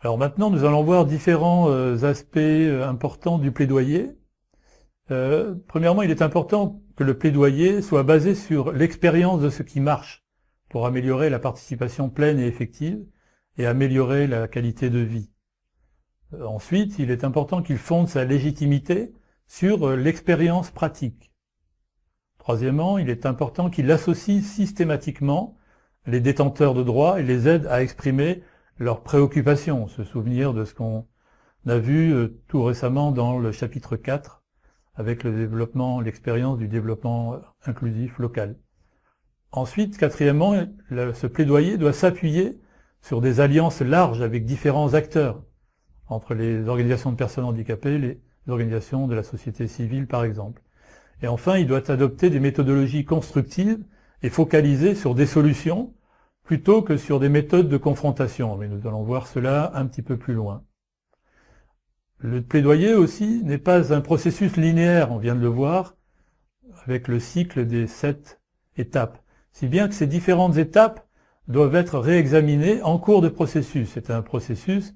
Alors maintenant, nous allons voir différents aspects importants du plaidoyer. Premièrement, il est important que le plaidoyer soit basé sur l'expérience de ce qui marche pour améliorer la participation pleine et effective et améliorer la qualité de vie. Ensuite, il est important qu'il fonde sa légitimité sur l'expérience pratique. Troisièmement, il est important qu'il associe systématiquement les détenteurs de droits et les aide à exprimer leurs préoccupations, se souvenir de ce qu'on a vu tout récemment dans le chapitre 4 avec l'expérience du développement inclusif local. Ensuite, quatrièmement, ce plaidoyer doit s'appuyer sur des alliances larges avec différents acteurs, entre les organisations de personnes handicapées, les organisations de la société civile par exemple. Et enfin, il doit adopter des méthodologies constructives et focalisées sur des solutions plutôt que sur des méthodes de confrontation. Mais nous allons voir cela un petit peu plus loin. Le plaidoyer aussi n'est pas un processus linéaire, on vient de le voir, avec le cycle des 7 étapes. Si bien que ces différentes étapes doivent être réexaminées en cours de processus. C'est un processus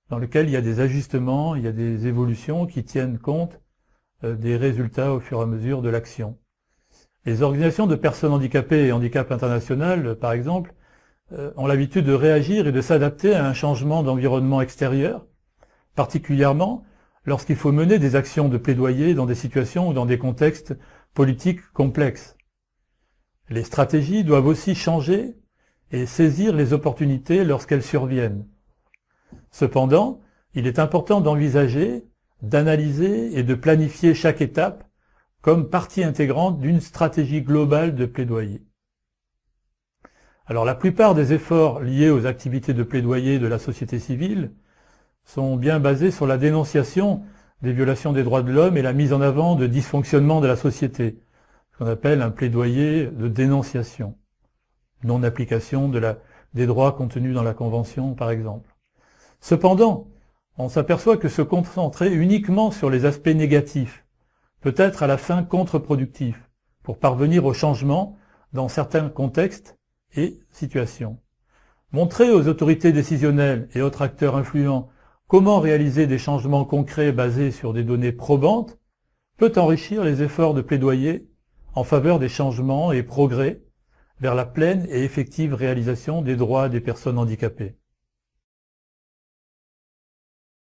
dans lequel il y a des ajustements, il y a des évolutions qui tiennent compte des résultats au fur et à mesure de l'action. Les organisations de personnes handicapées et Handicap International, par exemple, ont l'habitude de réagir et de s'adapter à un changement d'environnement extérieur, particulièrement lorsqu'il faut mener des actions de plaidoyer dans des situations ou dans des contextes politiques complexes. Les stratégies doivent aussi changer et saisir les opportunités lorsqu'elles surviennent. Cependant, il est important d'envisager, d'analyser et de planifier chaque étape comme partie intégrante d'une stratégie globale de plaidoyer. Alors la plupart des efforts liés aux activités de plaidoyer de la société civile sont bien basés sur la dénonciation des violations des droits de l'homme et la mise en avant de dysfonctionnements de la société, ce qu'on appelle un plaidoyer de dénonciation, non-application des droits contenus dans la Convention par exemple. Cependant, on s'aperçoit que se concentrer uniquement sur les aspects négatifs peut être à la fin contre-productif pour parvenir au changement dans certains contextes et situations. Montrer aux autorités décisionnelles et autres acteurs influents comment réaliser des changements concrets basés sur des données probantes peut enrichir les efforts de plaidoyer en faveur des changements et progrès vers la pleine et effective réalisation des droits des personnes handicapées.